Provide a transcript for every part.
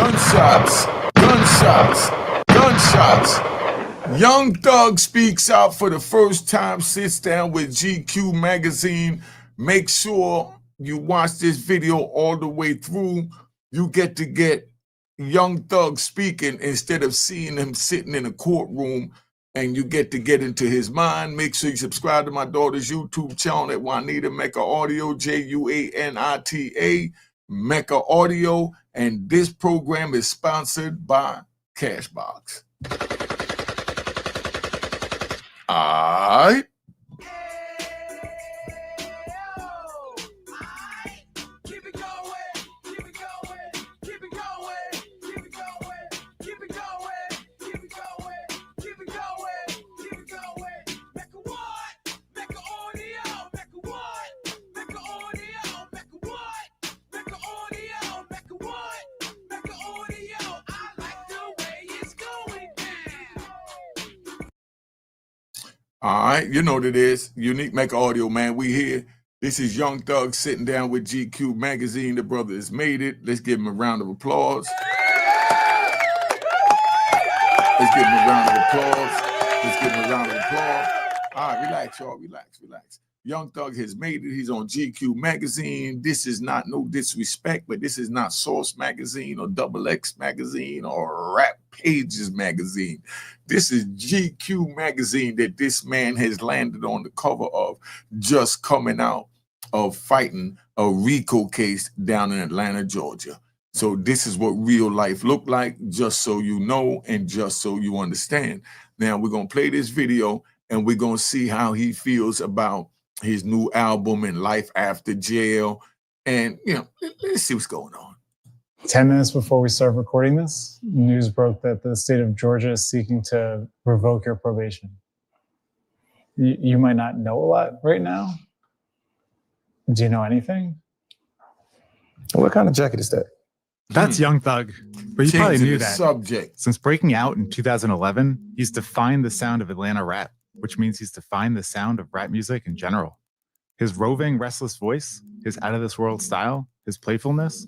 Gunshots, gunshots, gunshots. Young Thug speaks out for the first time, sits down with GQ magazine. Make sure you watch this video all the way through. You get to get Young Thug speaking instead of seeing him sitting in a courtroom, and you get to get into his mind. Make sure you subscribe to my daughter's YouTube channel at Juanita Mecca Audio, Juanita, Mecca Audio, and this program is sponsored by Cashbox. All right. All right, you know what it is. Unique Mecca Audio, man. We here. This is Young Thug sitting down with GQ magazine. The brother has made it. Let's give him a round of applause. Let's give him a round of applause. Let's give him a round of applause. All right, relax, y'all. Relax, relax. Young Thug has made it. He's on GQ magazine. This is not no disrespect, but this is not Source magazine or XX magazine or Rap Pages magazine. This is GQ magazine that this man has landed on the cover of, just coming out of fighting a RICO case down in Atlanta, Georgia. So this is what real life looked like, just so you know and just so you understand. Now we're going to play this video and we're going to see how he feels about his new album and life after jail. And, you know, let's see what's going on. 10 minutes before we start recording this, news broke that the state of Georgia is seeking to revoke your probation. You might not know a lot right now. Do you know anything? What kind of jacket is that? That's Young Thug, but you probably knew that. Subject. Since breaking out in 2011, he's defined the sound of Atlanta rap, which means he's defined the sound of rap music in general. His roving, restless voice, his out-of-this-world style, his playfulness,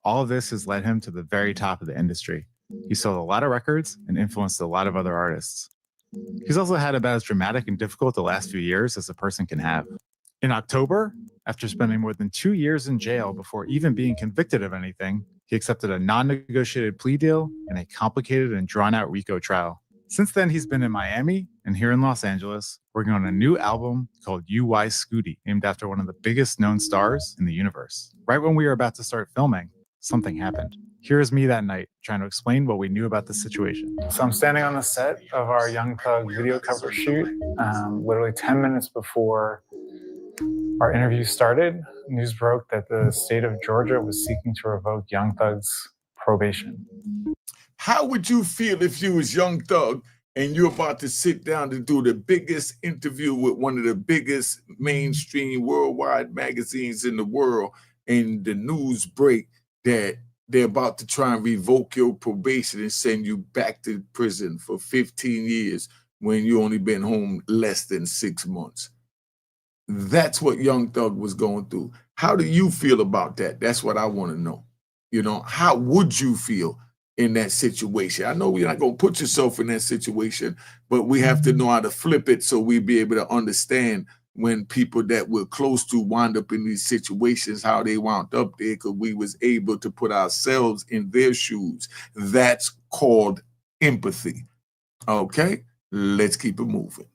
all of this has led him to the very top of the industry. He sold a lot of records and influenced a lot of other artists. He's also had about as dramatic and difficult the last few years as a person can have. In October, after spending more than 2 years in jail before even being convicted of anything, he accepted a non-negotiated plea deal in a complicated and drawn-out RICO trial. Since then, he's been in Miami and here in Los Angeles, working on a new album called UY Scooty, named after one of the biggest known stars in the universe. Right when we were about to start filming, something happened. Here is me that night, trying to explain what we knew about the situation. So I'm standing on the set of our Young Thug video cover shoot. Literally 10 minutes before our interview started, news broke that the state of Georgia was seeking to revoke Young Thug's probation. How would you feel if you was Young Thug and you're about to sit down to do the biggest interview with one of the biggest mainstream worldwide magazines in the world, and the news break that they're about to try and revoke your probation and send you back to prison for 15 years when you only been home less than 6 months? That's what Young Thug was going through. How do you feel about that? That's what I want to know. You know, how would you feel in that situation? I know you're not going to put yourself in that situation, but we have to know how to flip it so we be able to understand when people that we're close to wind up in these situations, how they wound up there, because we was able to put ourselves in their shoes. That's called empathy. Okay, let's keep it moving.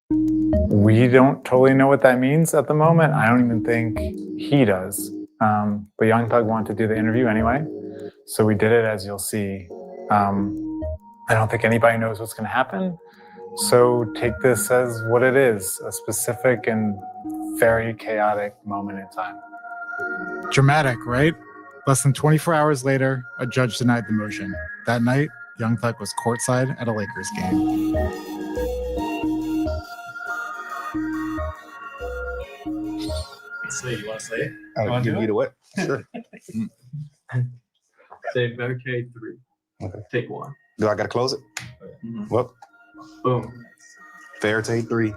We don't totally know what that means at the moment. I don't even think he does. But Young Thug wanted to do the interview anyway. So we did it, as you'll see. I don't think anybody knows what's going to happen. So take this as what it is, a specific and very chaotic moment in time. Dramatic, right? Less than 24 hours later, a judge denied the motion. That night, Young Thug was courtside at a Lakers game. So you want to say it? I'll give you the what? Sure. Say barricade 3. Okay. Take 1. Do I got to close it? Mm-hmm. Well, Boom. fair take 3.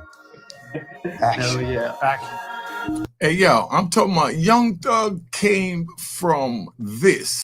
Hell yeah. Action. Hey, yo, I'm talking about Young Thug came from this.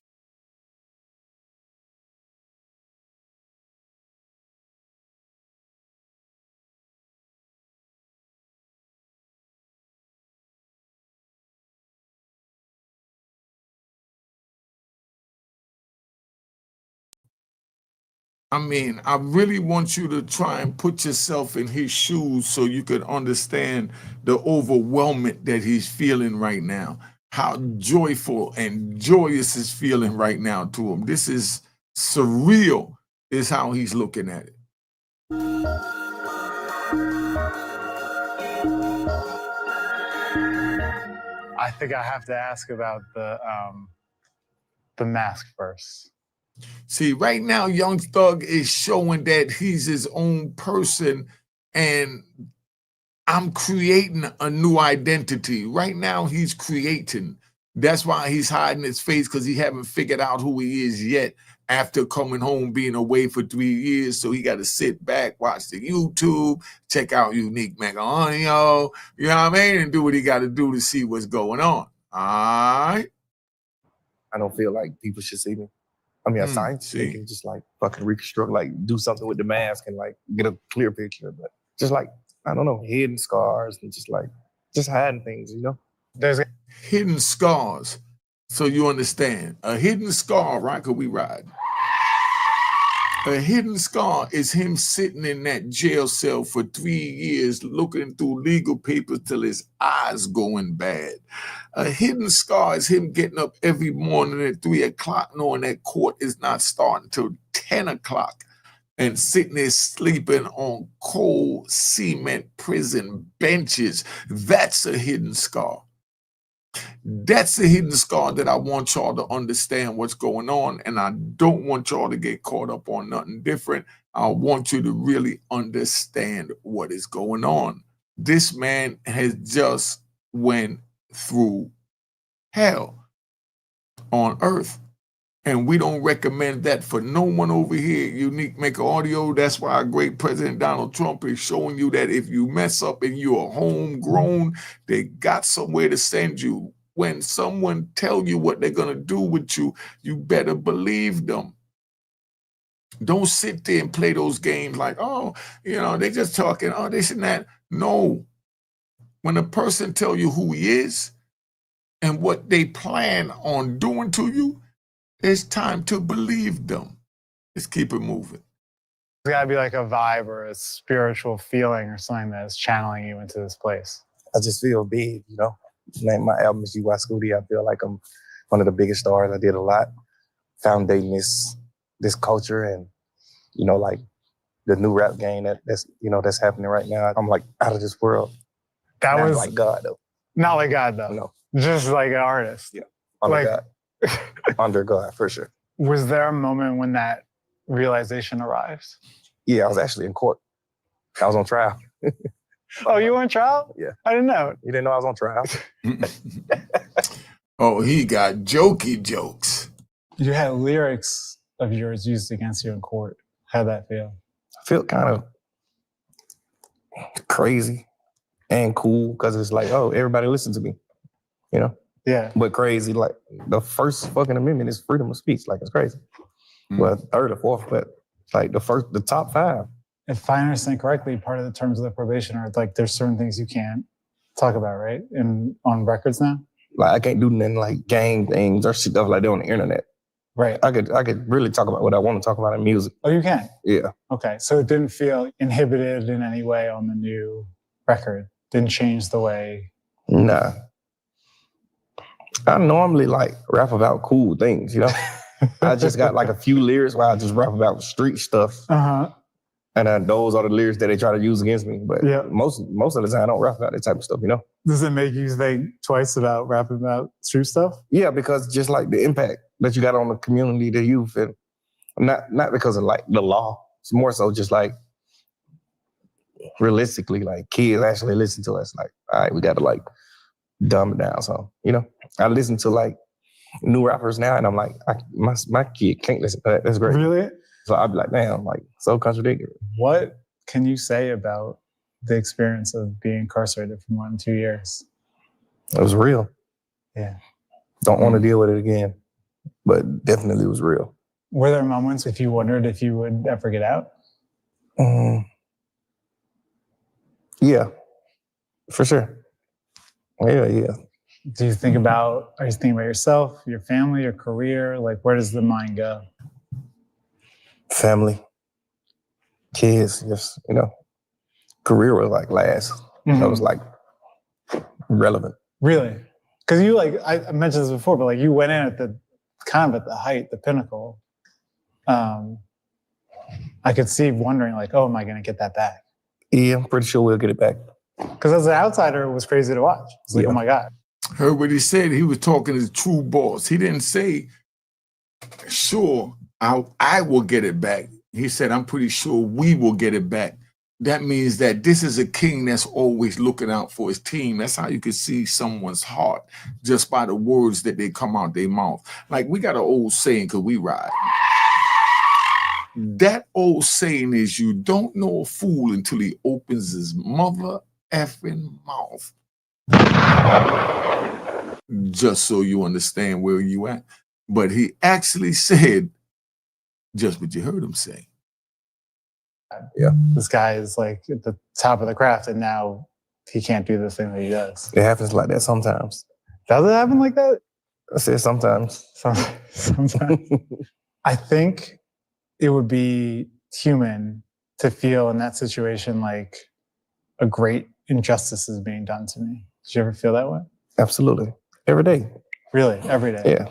I mean, I really want you to try and put yourself in his shoes so you could understand the overwhelmment that he's feeling right now. How joyful and joyous is feeling right now to him. This is surreal, is how he's looking at it. I think I have to ask about the mask first. See, right now, Young Thug is showing that he's his own person, and I'm creating a new identity. Right now, he's creating. That's why he's hiding his face, because he haven't figured out who he is yet after coming home, being away for 3 years. So he got to sit back, watch the YouTube, check out Unique Mecca Audio, you know what I mean? And do what he got to do to see what's going on. All right? I don't feel like people should see me. I mean, science can just like fucking reconstruct, like do something with the mask and like get a clear picture. But just like, I don't know, hidden scars and just hiding things, you know? There's hidden scars. So you understand, a hidden scar, right? Could we ride? A hidden scar is him sitting in that jail cell for 3 years, looking through legal papers till his eyes going bad. A hidden scar is him getting up every morning at 3 o'clock, knowing that court is not starting till 10 o'clock, and sitting there sleeping on cold cement prison benches. That's a hidden scar. That's a hidden scar that I want y'all to understand what's going on, and I don't want y'all to get caught up on nothing different. I want you to really understand what is going on. This man has just went through hell on earth, and we don't recommend that for no one over here. Unique Mecca Audio. That's why our great President Donald Trump is showing you that if you mess up and you are homegrown, they got somewhere to send you. When someone tell you what they're going to do with you, you better believe them. Don't sit there and play those games like, oh, you know, they just talking, oh, this and that. No. When a person tell you who he is and what they plan on doing to you, it's time to believe them. Let's keep it moving. There's got to be like a vibe or a spiritual feeling or something that is channeling you into this place. I just feel big, you know? Name my album is UY Scooty. I feel like I'm one of the biggest stars. I did a lot foundating this culture and, you know, like the new rap game that's happening right now. I'm like out of this world. That not was like God though. Not like God though. No. Just like an artist. Yeah. Under like, God. Under God, for sure. Was there a moment when that realization arrived? Yeah, I was actually in court. I was on trial. Oh, you were on trial? Yeah. I didn't know. You didn't know I was on trial? Oh, he got jokey jokes. You had lyrics of yours used against you in court. How'd that feel? I feel kind of crazy and cool because it's like, oh, everybody listen to me, you know? Yeah. But crazy, like the first fucking amendment is freedom of speech. Like it's crazy. Well, third or fourth, but like the top 5. If I understand correctly, part of the terms of the probation are like there's certain things you can't talk about, right? On records now? Like I can't do nothing like gang things or stuff like that on the internet. Right. I could really talk about what I want to talk about in music. Oh, you can? Yeah. Okay. So it didn't feel inhibited in any way on the new record? Didn't change the way? Nah. I normally like rap about cool things, you know? I just got like a few lyrics where I just rap about street stuff. Uh-huh. And then those are the lyrics that they try to use against me. But yeah. most of the time I don't rap about that type of stuff, you know? Does it make you think twice about rapping about street stuff? Yeah, because just like the impact that you got on the community, the youth, and not because of like the law. It's more so just like realistically, like kids actually listen to us. Like, all right, we got to like dumb it down. So, you know, I listen to like new rappers now and I'm like, my kid can't listen to that. That's great. Really? So I'd be like, damn, like so contradictory. What can you say about the experience of being incarcerated for more than 2 years? It was real. Yeah. Don't want to deal with it again, but definitely was real. Were there moments if you wondered if you would ever get out? Yeah, for sure. Yeah. Are you thinking about yourself, your family, your career? Like, where does the mind go? Family. kids, just, you know, career was like last. Mhm. That was like relevant. Really? Because you like, I mentioned this before, but like you went in at the kind of at the height, the pinnacle. I could see wondering like, oh, am I going to get that back? Yeah, I'm pretty sure we'll get it back. Because as an outsider, it was crazy to watch. It's like, Yeah. oh my God. Heard what he said. He was talking to the true boss. He didn't say, sure, I will get it back. He said, I'm pretty sure we will get it back. That means that this is a king that's always looking out for his team. That's how you can see someone's heart just by the words that they come out their mouth. Like we got an old saying, because we ride. That old saying is, you don't know a fool until he opens his mother effing mouth. Just so you understand where you at. But he actually said just what you heard him say. Yeah. This guy is like at the top of the craft, and now he can't do the thing that he does. It happens like that sometimes. Does it happen like that? I said sometimes. Sometimes. I think it would be human to feel in that situation like a great injustice is being done to me. Did you ever feel that way? Absolutely. Every day. Really? Every day? Yeah.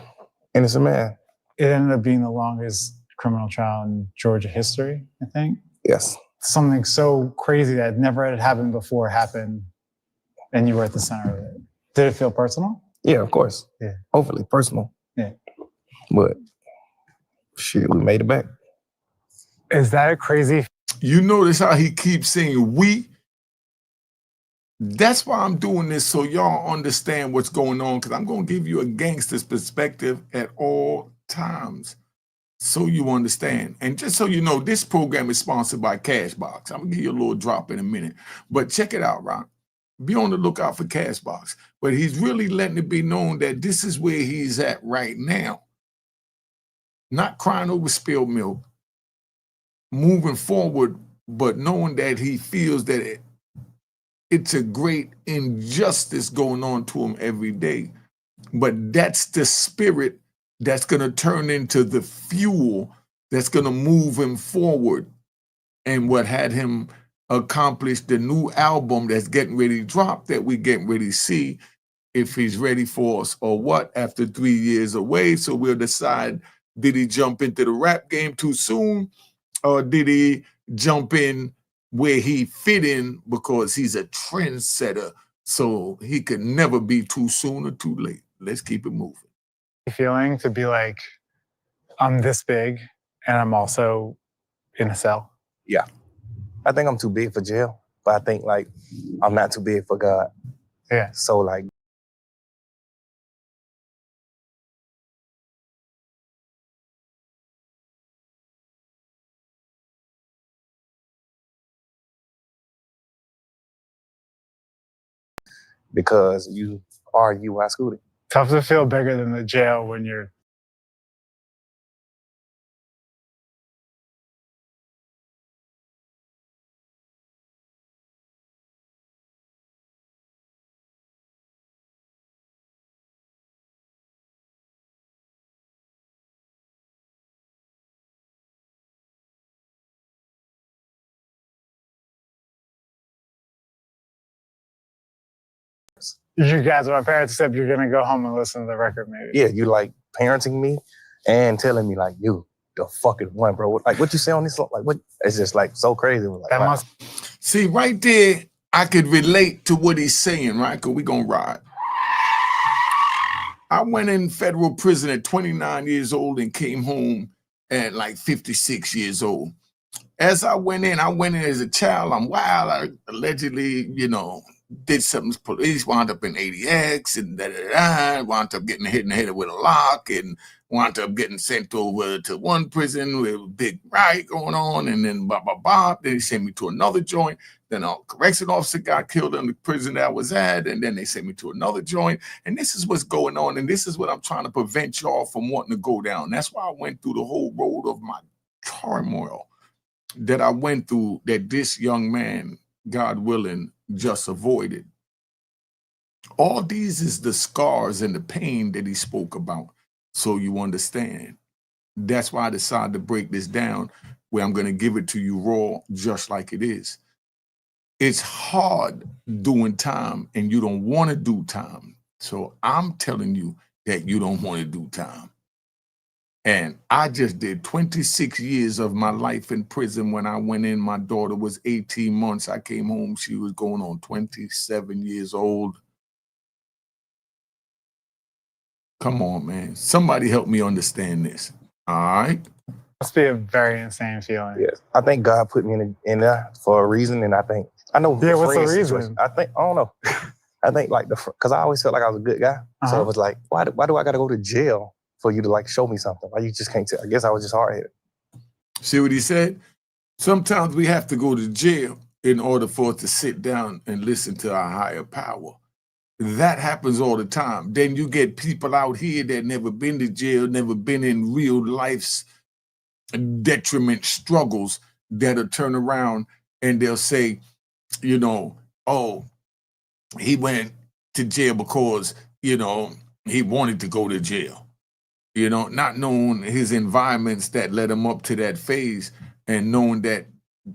Innocent man. It ended up being the longest criminal trial in Georgia history, I think. Yes. Something so crazy that never had happened before happened, and you were at the center of it. Did it feel personal? Yeah, of course. Yeah. Hopefully personal. Yeah. But shit, we made it back. Is that crazy? You notice how he keeps saying we? That's why I'm doing this, so y'all understand what's going on, because I'm going to give you a gangster's perspective at all times, so you understand. And just so you know, this program is sponsored by Cashbox. I'm going to give you a little drop in a minute. But check it out, Ron. Be on the lookout for Cashbox. But he's really letting it be known that this is where he's at right now. Not crying over spilled milk. Moving forward, but knowing that he feels that it's a great injustice going on to him every day. But that's the spirit that's going to turn into the fuel that's going to move him forward. And what had him accomplish the new album that's getting ready to drop, that we getting ready to see if he's ready for us or what after 3 years away. So we'll decide, did he jump into the rap game too soon? Or did he jump in where he fit in because he's a trendsetter, so he could never be too soon or too late? Let's keep it moving. Feeling to be like, I'm this big and I'm also in a cell. Yeah. I think I'm too big for jail, but I think like I'm not too big for God. Yeah. So like, because you are UI Scooty. Tough to feel bigger than the jail when you're you guys are my parents, except you're gonna go home and listen to the record maybe. Yeah, you like parenting me and telling me like, you the fucking one, bro. Like what you say on this song? Like what? It's just like so crazy. Like, That wow. must See, right there, I could relate to what he's saying, right? Because we're going to ride. I went in federal prison at 29 years old and came home at like 56 years old. As I went in as a child. I'm wild. I allegedly, did something to police, wound up in ADX and da-da-da, wound up getting hit in the head with a lock and wound up getting sent over to one prison with a big riot going on, and then blah, blah, blah. Then they sent me to another joint. Then a correction officer got killed in the prison that I was at, and then they sent me to another joint. And this is what's going on, and this is what I'm trying to prevent y'all from wanting to go down. That's why I went through the whole road of my turmoil that I went through, that this young man, God willing, just avoided. All these is the scars and the pain that he spoke about, so you understand. That's why I decided to break this down, where I'm going to give it to you raw, just like it is. It's hard doing time, and you don't want to do time. So I'm telling you that you don't want to do time. And I just did 26 years of my life in prison. When I went in, my daughter was 18 months. I came home, she was going on 27 years old. Come on, man. Somebody help me understand this. All right. Must be a very insane feeling. Yes, I think God put me in there for a reason, and I know. Yeah, what's the friends reason? situation. I don't know. I think like because I always felt like I was a good guy, so it was like, why do I got to go to jail for you to like show me something? Why you just can't tell? I guess I was just hard headed. See what he said? Sometimes we have to go to jail in order for us to sit down and listen to our higher power. That happens all the time. Then you get people out here that never been to jail, never been in real life's detriment struggles, that'll turn around and they'll say, you know, oh, he went to jail because, you know, he wanted to go to jail. You know, not knowing his environments that led him up to that phase, and knowing that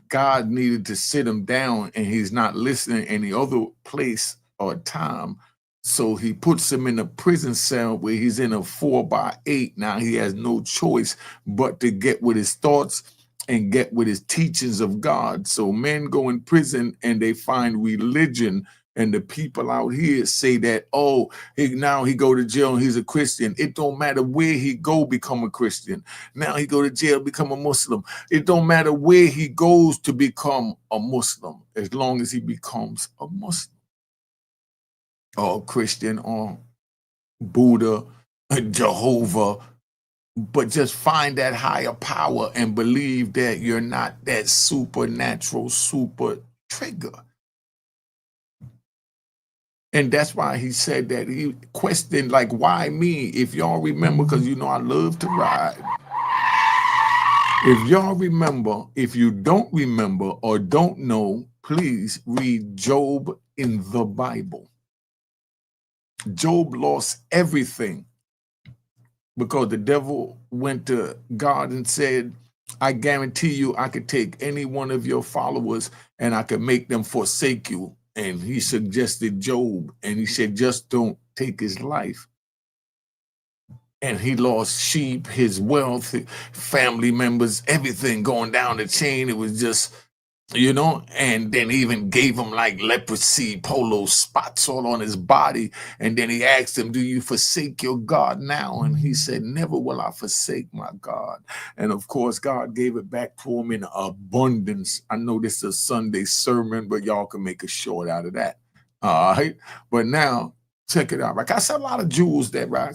God needed to sit him down and he's not listening any other place or time. So he puts him in a prison cell where he's in a 4x8. Now he has no choice but to get with his thoughts and get with his teachings of God. So men go in prison and they find religion. And the people out here say that, oh, now he go to jail and he's a Christian. It don't matter where he go, become a Christian. Now he go to jail, become a Muslim. It don't matter where he goes to become a Muslim, as long as he becomes a Muslim or a Christian or Buddha, Jehovah. But just find that higher power and believe that you're not that supernatural super trigger. And that's why he said that. He questioned, like, why me? If y'all remember, because you know I love to ride. If y'all remember, if you don't remember or don't know, please read Job in the Bible. Job lost everything because the devil went to God and said, I guarantee you I could take any one of your followers and I could make them forsake you. And he suggested Job, and he said, just don't take his life. And he lost sheep, his wealth, family members, everything going down the chain. It was just, you know, and then he even gave him like leprosy, polo spots all on his body. And then he asked him, do you forsake your God now? And he said, never will I forsake my God. And of course, God gave it back to him in abundance. I know this is a Sunday sermon, but y'all can make a short out of that. All right. But now, check it out. Like I said, a lot of jewels that ride.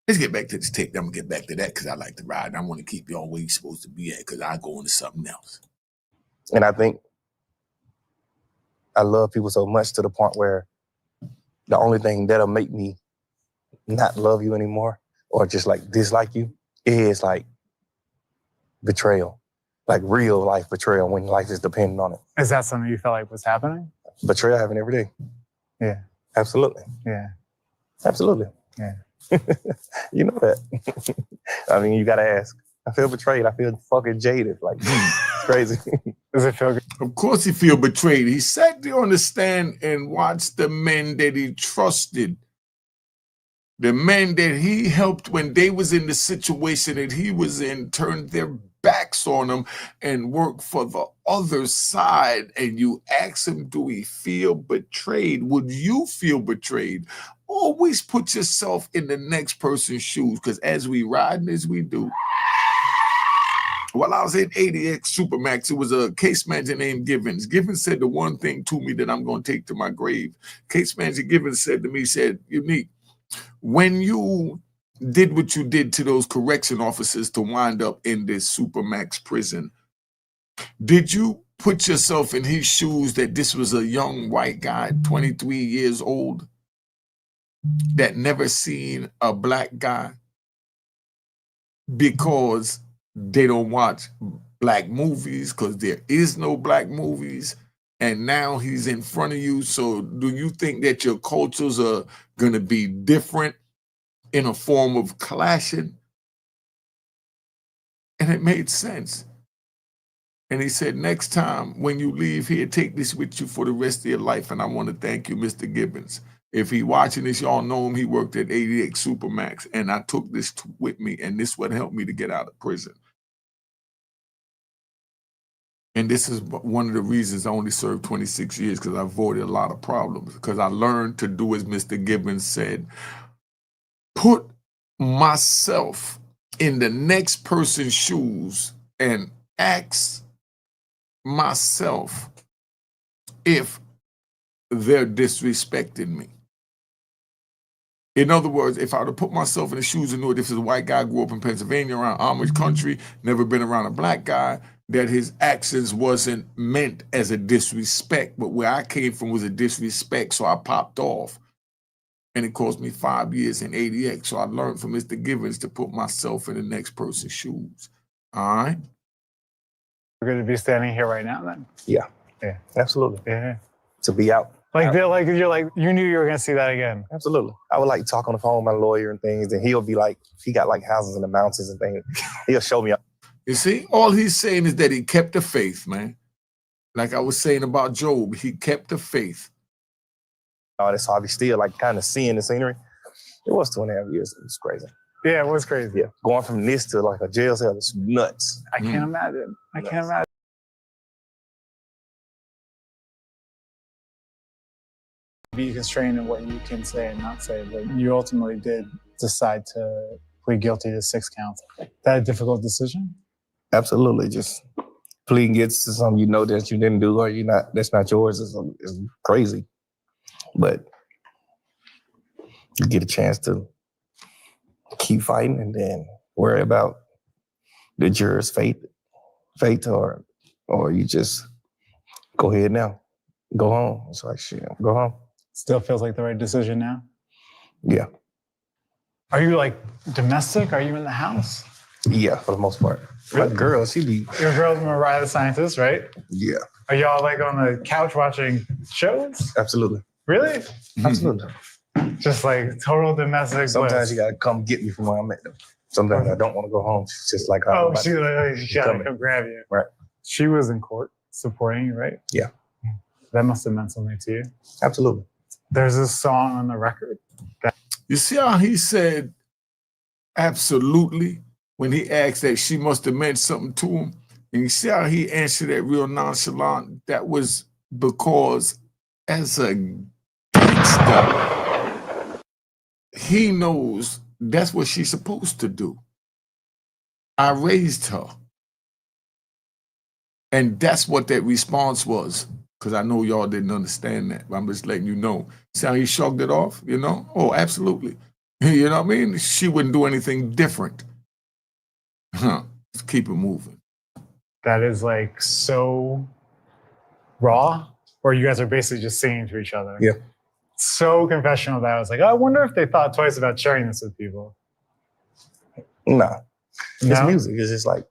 Let's get back to this tape. I'm going to get back to that because I like to ride. I want to keep y'all where you're supposed to be at because I go into something else. And I think I love people so much to the point where the only thing that'll make me not love you anymore or just like dislike you is like betrayal, like real life betrayal when life is dependent on it. Is that something you felt like was happening? Betrayal happen every day. Yeah. Absolutely. Yeah. Absolutely. Yeah. You know that. I mean, you got to ask. I feel betrayed. I feel fucking jaded. Like, it's crazy. Does it feel good? Of course he feel betrayed. He sat there on the stand and watched the men that he trusted, the men that he helped when they was in the situation that he was in, turned their backs on him and work for the other side. And you ask him, do he feel betrayed? Would you feel betrayed? Always put yourself in the next person's shoes, because as we ride as we do. While I was in ADX Supermax, it was a case manager named Givens. Givens said the one thing to me that I'm going to take to my grave. Case manager Givens said to me, he said, Unique, when you did what you did to those correction officers to wind up in this Supermax prison, did you put yourself in his shoes that this was a young white guy, 23 years old, that never seen a black guy because they don't watch black movies, because there is no black movies, and now he's in front of you? So do you think that your cultures are going to be different in a form of clashing. And it made sense. And he said, next time when you leave here, take this with you for the rest of your life. And I want to thank you, Mr. Gibbons. If he watching this, y'all know him. He worked at 88 Supermax. And I took this with me. And this what helped me to get out of prison. And this is one of the reasons I only served 26 years, because I avoided a lot of problems. Because I learned to do as Mr. Gibbons said, put myself in the next person's shoes and ask myself if they're disrespecting me. In other words, if I were to put myself in the shoes and know this is a white guy, grew up in Pennsylvania around Amish country, never been around a black guy, that his actions wasn't meant as a disrespect, but where I came from was a disrespect, so I popped off. And it cost me 5 years in ADX. So I learned from Mr. Givens to put myself in the next person's shoes. All right? We're going to be standing here right now then? Yeah. Yeah. Absolutely. Yeah. To be out. Like, they're like, you're like, you knew you were going to see that again. Absolutely. I would like talk on the phone with my lawyer and things, and he'll be like, he got like houses in the mountains and things. He'll show me. You see, all he's saying is that he kept the faith, man. Like I was saying about Job, he kept the faith. Oh, that's how I be still like kind of seeing the scenery. It was 2.5 years. It was crazy. Yeah, it was crazy. Yeah. Going from this to like a jail cell is nuts. I can't imagine. I can't imagine. Be constrained in what you can say and not say, but you ultimately did decide to plead guilty to 6 counts. That a difficult decision? Absolutely. Just pleading guilty to something you know that you didn't do or you're not, that's not yours is crazy. But you get a chance to keep fighting and then worry about the juror's fate or you just go ahead now. Go home. It's like, shit, go home. Still feels like the right decision now? Yeah. Are you like domestic? Are you in the house? Yeah, for the most part. Really? My girl, she be... Your girl's Mariah the Scientist, right? Yeah. Are y'all like on the couch watching shows? Absolutely. Really? Absolutely. Just like total domestic Sometimes bliss. you gotta come get me from where I'm at. Sometimes I don't want to go home. She's just like, oh, she gotta come grab you. Right. She was in court supporting you, right? Yeah. That must have meant something to you. Absolutely. There's this song on the record. You see how he said absolutely when he asked that she must have meant something to him? And you see how he answered that real nonchalant? That was because as a gangster, he knows that's what she's supposed to do. I raised her. And that's what that response was. Because I know y'all didn't understand that, but I'm just letting you know. See how he shrugged it off, you know? Oh, absolutely. You know what I mean? She wouldn't do anything different. Let's keep it moving. That is like so raw, or you guys are basically just singing to each other. Yeah. So confessional that I was like, oh, I wonder if they thought twice about sharing this with people. Nah. It's No? music. It's just like,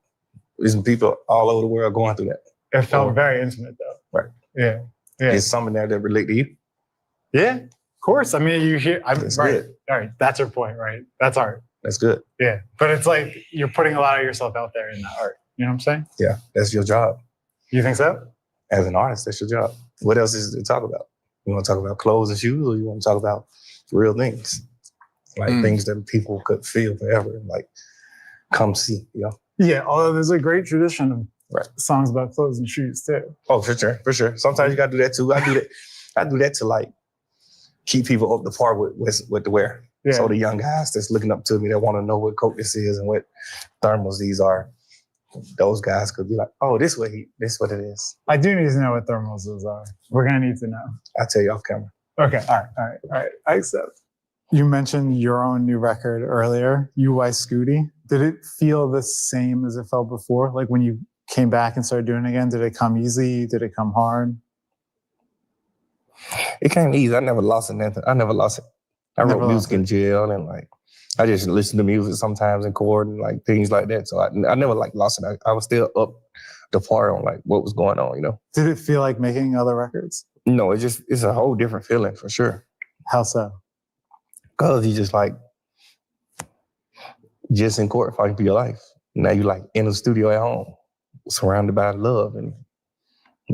there's people all over the world going through that. It felt very intimate though. Right. Yeah. Yeah. There's something there that relate to you. Yeah. Of course. I mean, you hear, I'm That's right. good. All right. That's your point, right? That's art. That's good. Yeah. But it's like you're putting a lot of yourself out there in that art. You know what I'm saying? Yeah, that's your job. You think so? As an artist, that's your job. What else is to talk about? You want to talk about clothes and shoes, or you want to talk about real things? Like things that people could feel forever and like come see, you know? Yeah. Although there's a great tradition of Right. songs about clothes and shoes too. Oh, for sure, for sure. Sometimes you gotta do that too. I do that to like keep people up to par with the wear. Yeah. So the young guys that's looking up to me that want to know what coat this is and what thermals these are, those guys could be like, oh, this what it is. I do need to know what thermals those are. We're gonna need to know. I'll tell you off camera. Okay. All right. I accept. You mentioned your own new record earlier, UY Scooty. Did it feel the same as it felt before? Like when you came back and started doing it again, did it come easy? Did it come hard? It came easy. I never lost it. Nothing. I never lost it. I Never wrote lost music in jail and like I just listen to music sometimes in court and like things like that. So I never like lost it. I was still up to par on like what was going on, you know. Did it feel like making other records? No, it's a whole different feeling for sure. How so? Cause you just like just in court fighting for your life. Now you like in the studio at home, surrounded by love and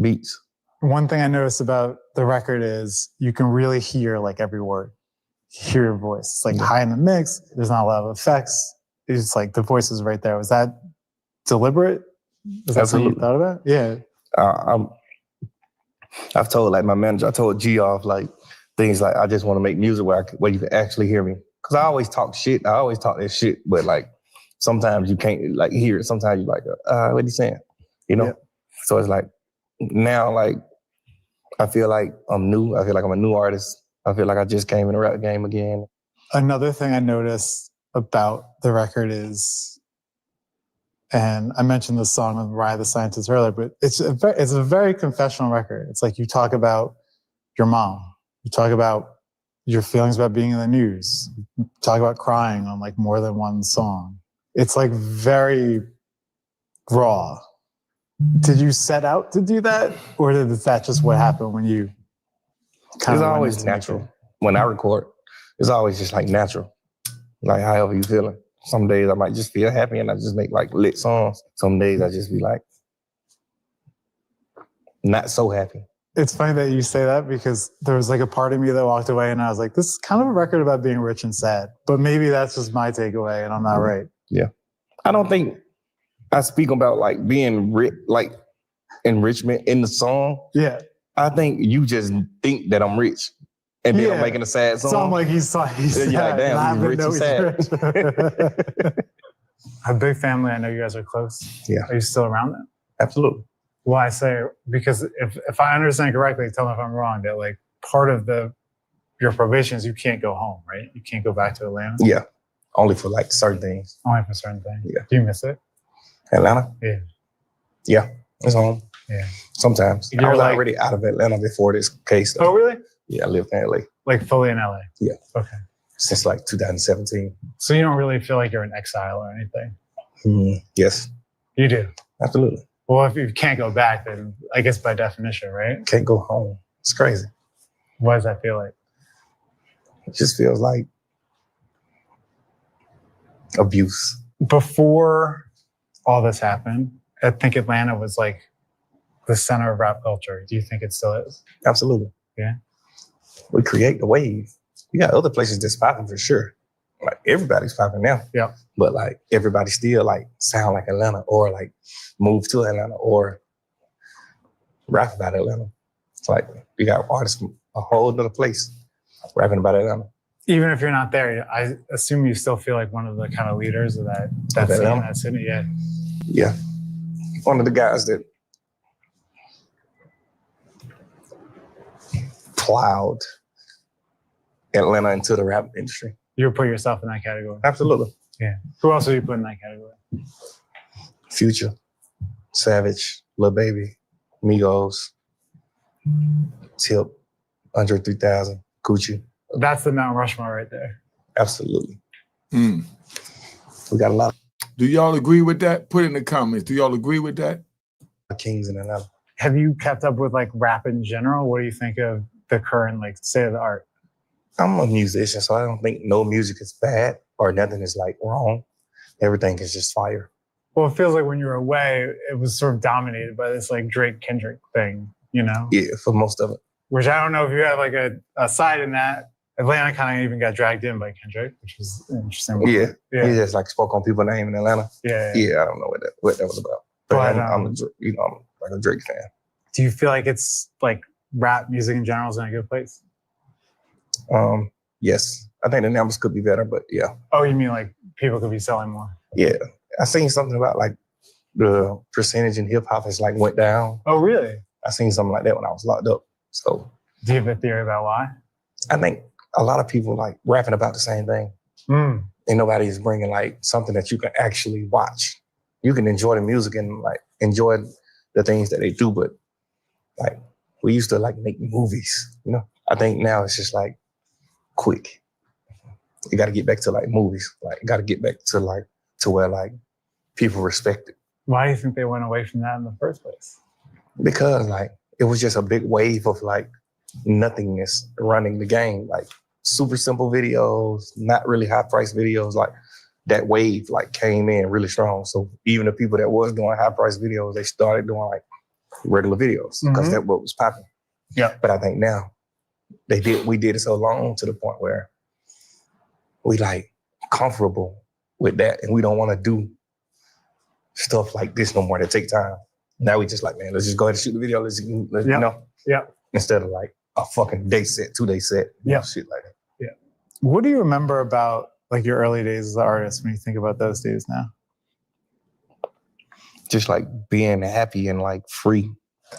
beats. One thing I noticed about the record is you can really hear like every word. Hear your voice. It's like high in the mix. There's not a lot of effects. It's like the voice is right there. Was that deliberate? Is that something you thought about? Yeah. I've told like my manager, I told G off like things like I just want to make music where you can actually hear me. Cause I always talk shit. I always talk that shit, but like sometimes you can't like hear it. Sometimes you're like, what are you saying? You know? Yeah. So it's like now like I feel like I'm new. I feel like I'm a new artist. I feel like I just came in the rap game again. Another thing I noticed about the record is, and I mentioned the song with Rye the Scientist earlier, but it's a very confessional record. It's like you talk about your mom. You talk about your feelings about being in the news. You talk about crying on like more than one song. It's like very raw. Did you set out to do that? Or is that just what happened when you kind of... It's always natural. Nature. When I record, it's always just like natural. Like however you feeling. Some days I might just feel happy and I just make like lit songs. Some days I just be like, not so happy. It's funny that you say that because there was like a part of me that walked away and I was like, this is kind of a record about being rich and sad. But maybe that's just my takeaway and I'm not right. Yeah. I don't think I speak about like being rich, like enrichment in the song. Yeah. I think you just think that I'm rich. And then I'm making a sad song. So I'm like, he's sad. You're like, damn, he's rich and sad. A big family. I know you guys are close. Yeah. Are you still around them? Absolutely. Well, I say, because if I understand correctly, tell me if I'm wrong, that like part of your probation is you can't go home, right? You can't go back to Atlanta? Yeah. Only for like certain things. Only for certain things. Yeah. Do you miss it? Atlanta? Yeah. Yeah. It's home. Yeah. Sometimes. I was already out of Atlanta before this case. Though. Oh, really? Yeah, I lived in LA. Like fully in LA? Yeah. Okay. Since like 2017. So you don't really feel like you're in exile or anything? Yes. You do? Absolutely. Well, if you can't go back, then I guess by definition, right? Can't go home. It's crazy. What does that feel like? It just feels like abuse. Before all this happened, I think Atlanta was like the center of rap culture. Do you think it still is? Absolutely. Yeah. We create the wave. You got other places that's popping for sure. Like everybody's popping now. Yeah. But like everybody still like sound like Atlanta or like move to Atlanta or rap about Atlanta. It's like you got artists from a whole other place rapping about Atlanta. Even if you're not there, I assume you still feel like one of the kind of leaders of that scene, that city. Yeah. Yeah. One of the guys that plowed Atlanta into the rap industry. You would put yourself in that category? Absolutely. Yeah. Who else would you put in that category? Future, Savage, Lil Baby, Migos, Tip, Andre 3000, Gucci. That's the Mount Rushmore right there. Absolutely. We got a lot. Do y'all agree with that? Put it in the comments. Do y'all agree with that? Kings in Atlanta. Have you kept up with like rap in general? What do you think of the current like state of the art? I'm a musician, so I don't think no music is bad or nothing is like wrong. Everything is just fire. Well, it feels like when you were away, it was sort of dominated by this like Drake Kendrick thing, you know? Yeah, for most of it. Which I don't know if you have like a side in that. Atlanta kind of even got dragged in by Kendrick, which was interesting. Yeah. He just like spoke on people's name in Atlanta. Yeah, I don't know what that was about. But I'm like a Drake fan. Do you feel like it's like rap music in general is in a good place? Yes. I think the numbers could be better, but yeah. Oh, you mean like people could be selling more? Yeah. I seen something about like the percentage in hip hop has like went down. Oh, really? I seen something like that when I was locked up. So do you have a theory about why? I think a lot of people like rapping about the same thing. And nobody's bringing like something that you can actually watch. You can enjoy the music and like enjoy the things that they do, but like we used to like make movies, you know? I think now it's just like quick. You got to get back to like movies. Like you got to get back to like to where like people respect it. Why do you think they went away from that in the first place? Because like it was just a big wave of like nothingness running the game. Like super simple videos, not really high price videos. Like that wave like came in really strong. So even the people that was doing high price videos, they started doing like regular videos because that's what was popping. Yeah. But I think now we did it so long to the point where we like comfortable with that and we don't want to do stuff like this no more that take time. Now we just like, man, let's just go ahead and shoot the video. Let's you know. Yeah. Instead of like a fucking day set, 2-day set, shit like that. Yeah. What do you remember about like your early days as an artist when you think about those days now? Just like being happy and like free.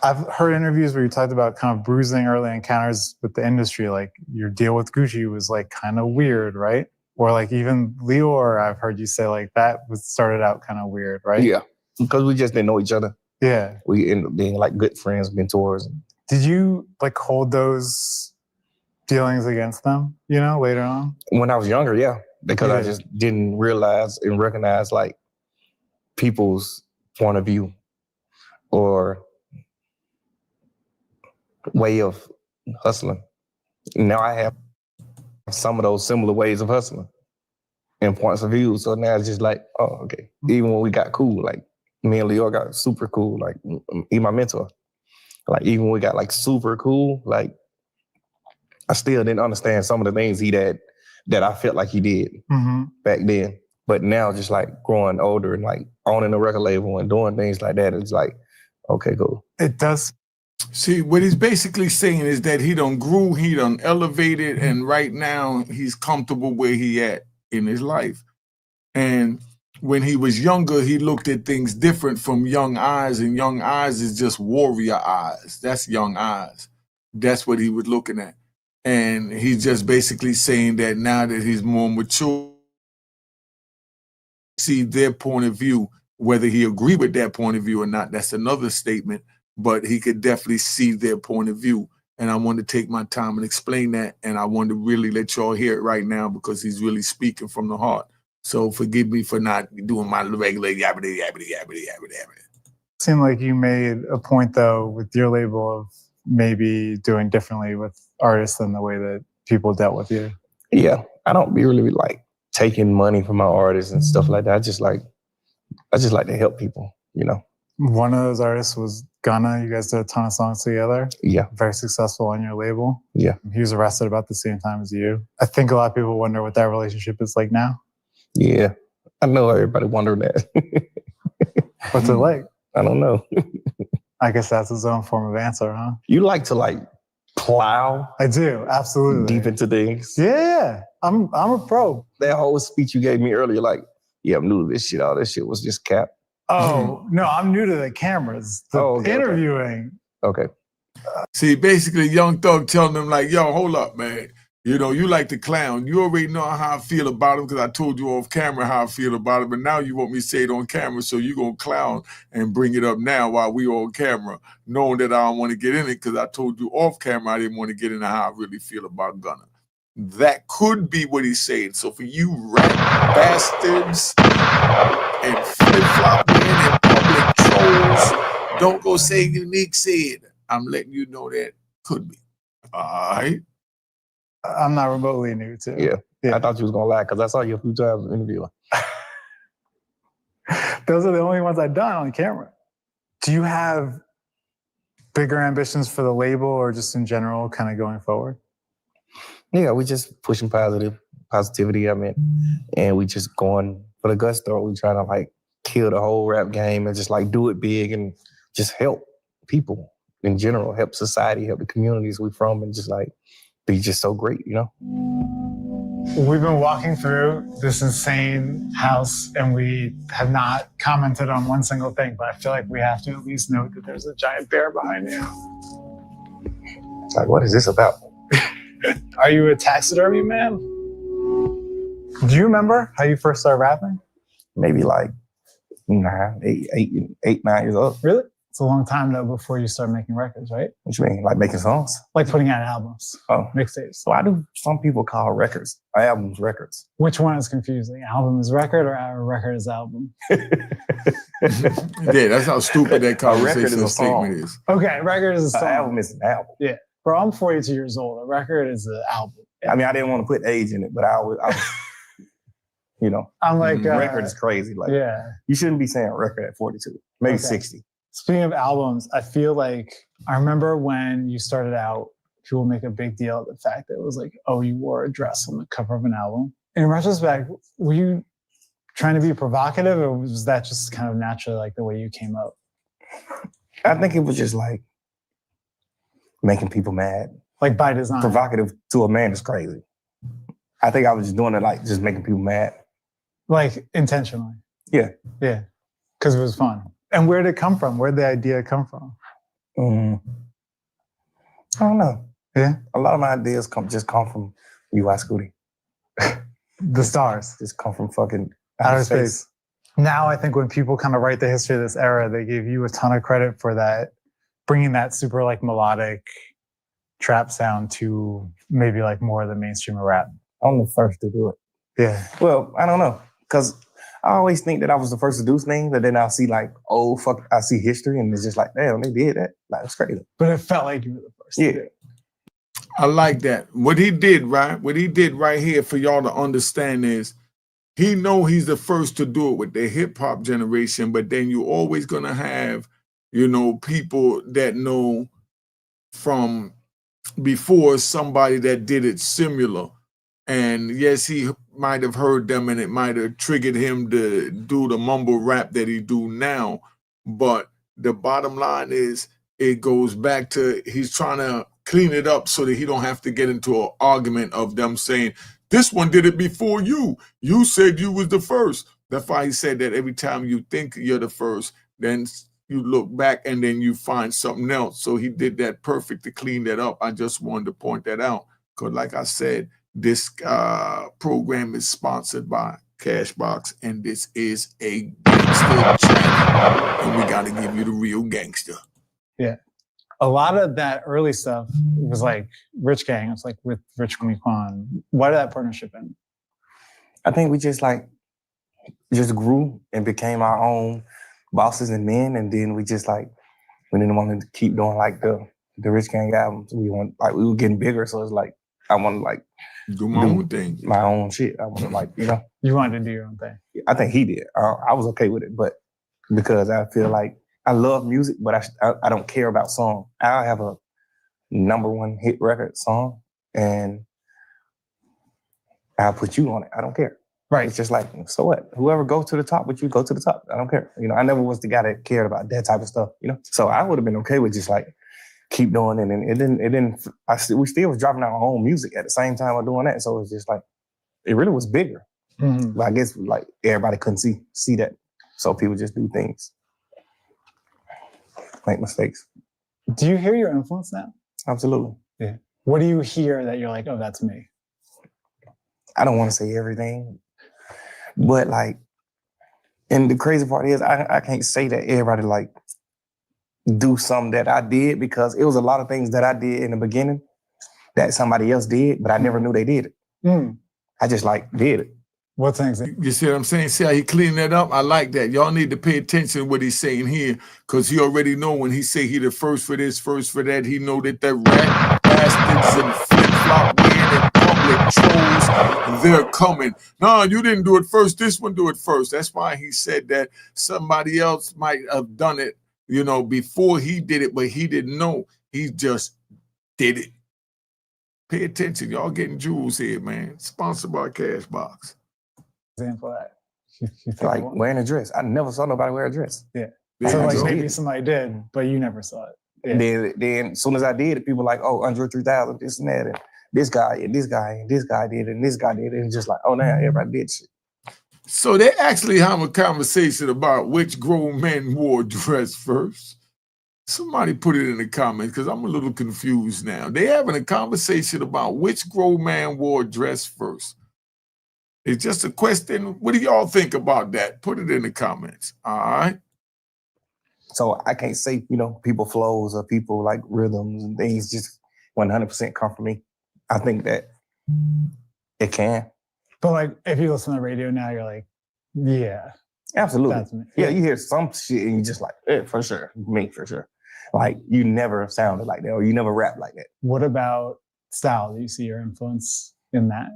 I've heard interviews where you talked about kind of bruising early encounters with the industry. Like your deal with Gucci was like kind of weird, right? Or like even Lior, I've heard you say like that started out kind of weird, right? Yeah, because we just didn't know each other. Yeah. We ended up being like good friends, mentors. Did you like hold those dealings against them, you know, later on? When I was younger, yeah. Because I just didn't realize and recognize like people's point of view or way of hustling. Now I have some of those similar ways of hustling and points of view. So now it's just like, oh, okay. Even when we got cool, like me and Leo got super cool, like he my mentor. Like even when we got like super cool, like I still didn't understand some of the things he did that I felt like he did back then. But now just like growing older and like owning a record label and doing things like that, it's like, okay, cool. It does. See, what he's basically saying is that he done grew, he done elevated, and right now he's comfortable where he at in his life. And when he was younger, he looked at things different from young eyes, and young eyes is just warrior eyes. That's young eyes. That's what he was looking at. And he's just basically saying that now that he's more mature, see their point of view, whether he agree with that point of view or not, that's another statement, but he could definitely see their point of view. And I want to take my time and explain that, and I want to really let y'all hear it right now because he's really speaking from the heart. So forgive me for not doing my regular yabbity, yabbity, yabbity, yabbity, yabbity. Seemed like you made a point, though, with your label of maybe doing differently with artists than the way that people dealt with you. Yeah, I don't be really like taking money from my artists and stuff like that. I just like to help people, you know. One of those artists was Gunna. You guys did a ton of songs together. Yeah. Very successful on your label. Yeah. He was arrested about the same time as you. I think a lot of people wonder what that relationship is like now. Yeah. I know everybody wondering that. What's it like? I don't know. I guess that's his own form of answer, huh? You like to like plow. I do, absolutely. Deep into things. Yeah. I'm a pro. That whole speech you gave me earlier, like, yeah, I'm new to this shit. All this shit was just cap. Oh, no, I'm new to the cameras. The interviewing. Okay. See, basically, Young Thug telling them like, yo, hold up, man. You know, you like the clown. You already know how I feel about him because I told you off camera how I feel about it, but now you want me to say it on camera, so you're going to clown and bring it up now while we on camera, knowing that I don't want to get in it because I told you off camera I didn't want to get into how I really feel about Gunna. That could be what he's saying. So for you rat bastards and flip-flop men and public trolls, don't go say Unique said. I'm letting you know that could be. All right? I'm not remotely new to. Yeah. I thought you was going to lie because I saw you a few times interviewing. Those are the only ones I've done on camera. Do you have bigger ambitions for the label or just in general kind of going forward? Yeah, we just pushing positivity, and we just going for the gusto. We trying to like kill the whole rap game and just like do it big and just help people in general, help society, help the communities we from, and just like be just so great, you know? We've been walking through this insane house and we have not commented on one single thing, but I feel like we have to at least note that there's a giant bear behind you. Like, what is this about? Are you a taxidermy man? Do you remember how you first started rapping? Maybe like 9 years old. Really? It's a long time though before you start making records, right? What you mean? Like making songs? Like putting out albums. Oh. Mixtapes. Why do some people call records, albums, records? Which one is confusing? Album is record or record is album? Yeah, that's how stupid that conversation statement is. Okay, record is a song. An album is an album. Yeah. Bro, I'm 42 years old. A record is an album. I mean, I didn't want to put age in it, but I was You know, I'm like, record is crazy. Like, yeah. you shouldn't be saying record at 42, maybe Okay. 60. Speaking of albums, I feel like I remember when you started out, people make a big deal of the fact that it was like, oh, you wore a dress on the cover of an album. In retrospect, were you trying to be provocative, or was that just kind of naturally like the way you came up? I think it was just like making people mad. Like by design. Provocative to a man is crazy. I think I was just doing it like just making people mad. Like intentionally. Yeah. Yeah. Because it was fun. And where did it come from? Where did the idea come from? I don't know. Yeah. A lot of my ideas come from UI Scooty. The stars. Just come from fucking outer space. Now I think when people kind of write the history of this era, they give you a ton of credit for that, bringing that super like melodic trap sound to maybe like more of the mainstream of rap. I'm the first to do it. Yeah. Well, I don't know. Because I always think that I was the first to do things, but then I'll see like, oh, fuck, I see history and it's just like, damn, they did that. Like, it's crazy. But it felt like you were the first. Yeah. To do it. I like that. What he did right here for y'all to understand is he know he's the first to do it with the hip hop generation, but then you're always gonna have, you know, people that know from before somebody that did it similar. And yes, he might have heard them and it might have triggered him to do the mumble rap that he do now. But the bottom line is it goes back to he's trying to clean it up so that he don't have to get into an argument of them saying, this one did it before you. You said you was the first. That's why he said that every time you think you're the first, then you look back and then you find something else. So he did that perfect to clean that up. I just wanted to point that out. Because like I said, this program is sponsored by Cashbox, and this is a gangster channel. And we got to give you the real gangster. Yeah. A lot of that early stuff was like Rich Gang. It was like with Rich Homie Quan. Why did that partnership end? I think we just grew and became our own bosses and men. And then we didn't want to keep doing like the Rich Gang albums. We were getting bigger. So it's like, I want to do my own thing. My own shit. I want to You wanted to do your own thing. I think he did. I was okay with it, but because I feel like I love music, but I don't care about song. I have a #1 hit record song, and I'll put you on it. I don't care. Right. It's just like, so what? Whoever goes to the top with you, go to the top. I don't care. I never was the guy that cared about that type of stuff. So I would have been okay with just like keep doing it, and it didn't. We still was dropping our own music at the same time of doing that. So it's just like it really was bigger. Mm-hmm. But I guess like everybody couldn't see that, so people just do things, make mistakes. Do you hear your influence now? Absolutely. Yeah. What do you hear that you're like, oh, that's me? I don't want to say everything, but like, and the crazy part is I can't say that everybody like do something that I did, because it was a lot of things that I did in the beginning that somebody else did, but I never knew they did it. Mm. I just like did it. What things? You see what I'm saying? See how he cleaned that up? I like that. Y'all need to pay attention to what he's saying here, because he already know when he say he the first for this, first for that, he know that the rat bastards and flip-flop weird and public trolls, they're coming. No, you didn't do it first. This one do it first. That's why he said that somebody else might have done it, before he did it, but he didn't know. He just did it. Pay attention. Y'all getting jewels here, man. Sponsored by Cashbox. Example of that. You Like wearing a dress. I never saw nobody wear a dress. Yeah. There So you like go. maybe somebody did, but you never saw it. Yeah. Then as soon as I did it, people were like, oh, Andre 3000, this and that, and this guy, and this guy, and this guy did it, and this guy did it. And just like, oh, now everybody did shit. So they actually have a conversation about which grown men wore dress first. Somebody put it in the comments, because I'm a little confused now. They having a conversation about which grown man wore dress first. It's just a question. What do y'all think about that? Put it in the comments. All right. So I can't say, people flows or people like rhythms and things just 100% come from me. I think that it can. But like if you listen to the radio now, you're like, yeah. Absolutely. That's me. Yeah, you hear some shit and you just like, for sure. Me, for sure. Like you never sounded like that, or you never rap like that. What about style? Do you see your influence in that?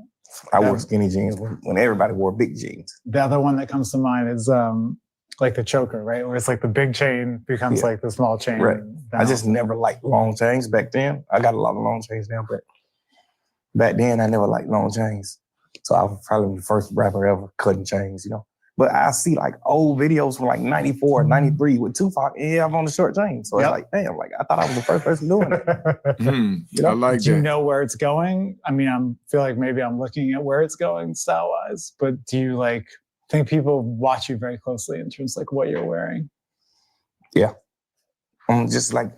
I wore skinny jeans when everybody wore big jeans. The other one that comes to mind is like the choker, right? Where it's like the big chain becomes like the small chain. Right. I just never liked long chains back then. I got a lot of long chains now, but back then I never liked long chains. So I was probably the first rapper ever cutting chains, you know. But I see like old videos from like 94, 93 with Tupac, and yeah, I'm on the short chain. So it's like, damn, like I thought I was the first person doing it. You know? I like Do that. you know where it's going? I mean, I feel like maybe I'm looking at where it's going style-wise, but do you like think people watch you very closely in terms of like what you're wearing? Yeah. I'm just like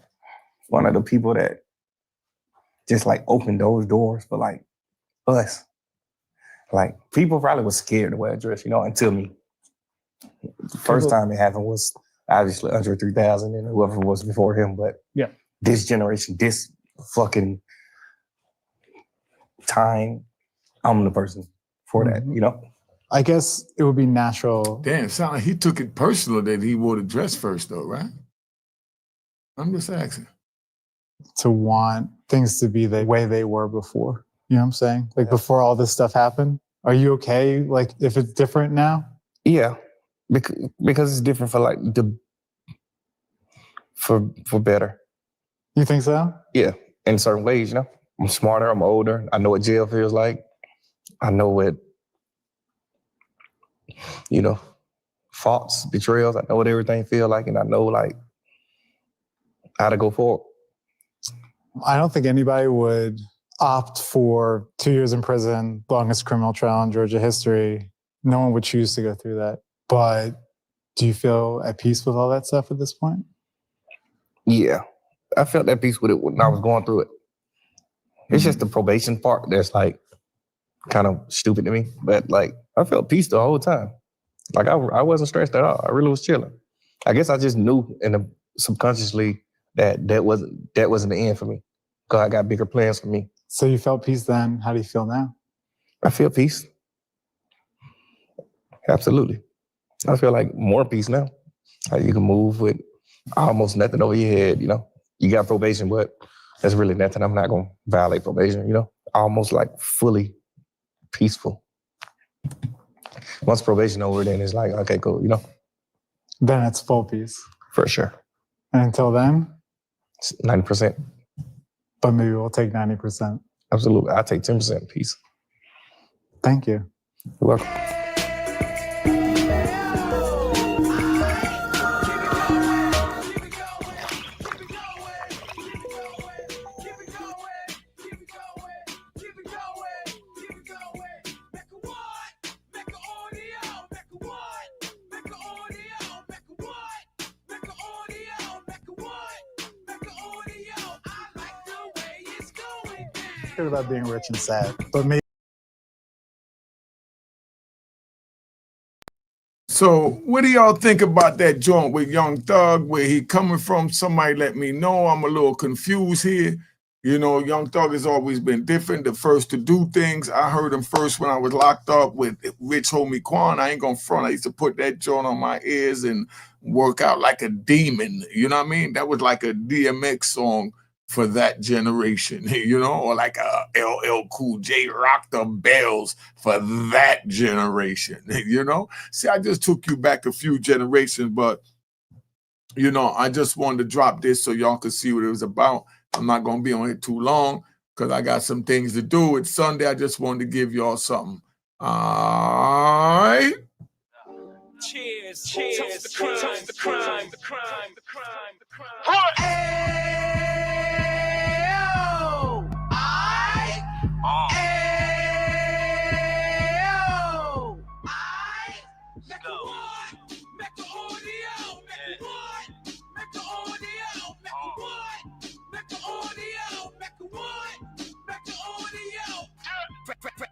one of the people that just like opened those doors for like us. Like people probably was scared to wear a dress, you know, until me. The first time it happened was obviously Andre 3000 and whoever was before him, but this generation, this fucking time, I'm the person for that, you know? I guess it would be natural. Damn, sound like he took it personal that he wore the dress first though, right? I'm just asking. To want things to be the way they were before. You know what I'm saying? Like before all this stuff happened. Are you okay? Like if it's different now? Yeah. Because it's different for like for better. You think so? Yeah. In certain ways, you know. I'm smarter, I'm older. I know what jail feels like. I know what, you know, faults, betrayals. I know what everything feels like, and I know like how to go forward. I don't think anybody would opt for 2 years in prison, longest criminal trial in Georgia history. No one would choose to go through that. But do you feel at peace with all that stuff at this point? Yeah. I felt at peace with it when I was going through it. It's just the probation part that's like kind of stupid to me. But like I felt peace the whole time. Like I wasn't stressed at all. I really was chilling. I guess I just knew subconsciously that wasn't the end for me. Because I got bigger plans for me. So you felt peace then. How do you feel now? I feel peace. Absolutely. I feel like more peace now. Like you can move with almost nothing over your head, you know. You got probation, but that's really nothing. I'm not going to violate probation, you know. Almost like fully peaceful. Once probation over, then it's like, okay, cool, you know. Then it's full peace. For sure. And until then? It's 90%. But maybe we'll take 90%. Absolutely. I'll take 10% peace. Thank you. You're welcome. About being rich and sad, but maybe. So what do y'all think about that joint with Young Thug? Where he coming from? Somebody let me know. I'm a little confused here. You know, Young Thug has always been different, the first to do things. I heard him first when I was locked up with Rich Homie Quan. I ain't gonna front. I used to put that joint on my ears and work out like a demon. You know what I mean? That was like a DMX song for that generation, you know, or like a LL Cool J Rock the Bells for that generation, you know? See, I just took you back a few generations, but, you know, I just wanted to drop this so y'all could see what it was about. I'm not going to be on here too long because I got some things to do. It's Sunday. I just wanted to give y'all something. All right. Cheers, cheers, toast the crime, toast the crime, the crime, the crime, the crime.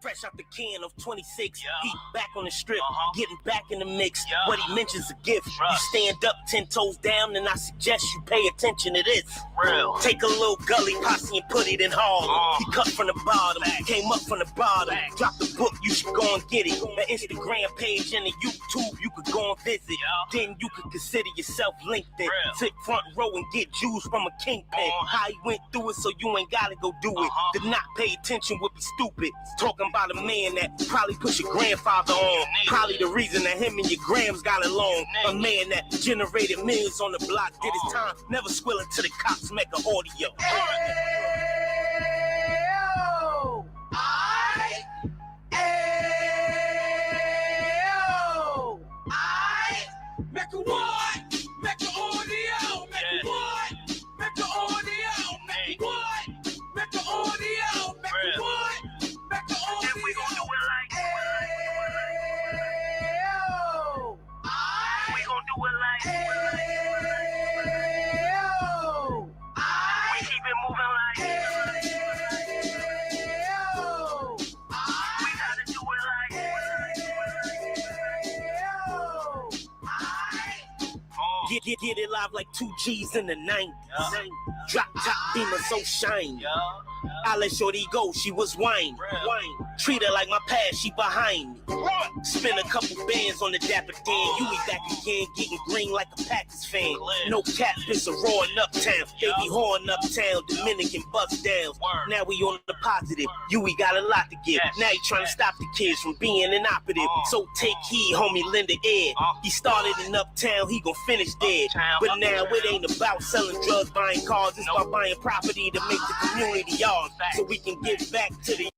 Fresh out the can of 26, he back on the strip, getting back in the mix. What he mentions a gift. You stand up 10 toes down, and I suggest you pay attention to this. Real. Take a little gully posse and put it in Harlem. He cut from the bottom, came up from the bottom. Drop the book, you should go and get it. The Instagram page and the YouTube, you could go and visit. Then you could consider yourself LinkedIn. Sit front row and get Jews from a kingpin. How he went through it, so you ain't gotta go do it. To not pay attention would be stupid. Talking about a man man that probably put your grandfather on. Probably the reason that him and your grams got along. A man that generated millions on the block, did his time, never squilling to the cops, Mecca audio. Mecca what? Mecca audio. Mecca what? Mecca audio. Mecca what? Mecca audio. Mecca what? Mecca audio. And we gon' do it like. We gon' do it like. We keep it moving like. We gotta do it like. Get it live like 2 G's in the 90s. Drop top beamer so shiny. I let shorty go, she was whining. Treat her like my past, she behind me. Spend a couple bands on the Dapper Dan. You be back again, getting green like a Packers fan. No cap, it's a roaring uptown. They be horn uptown, Dominican bust downs. Now we on the positive, you we got a lot to give. Now you trying to stop the kids from being inoperative. So take heed, homie, lend an ear. He started in uptown, he gon' finish dead. But now it ain't about selling drugs, buying cars. It's about buying property to make the community ours. So we can give back to the.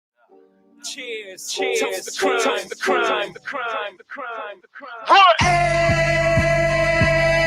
Cheers, cheers, the crime, the crime, the crime, the crime, the crime.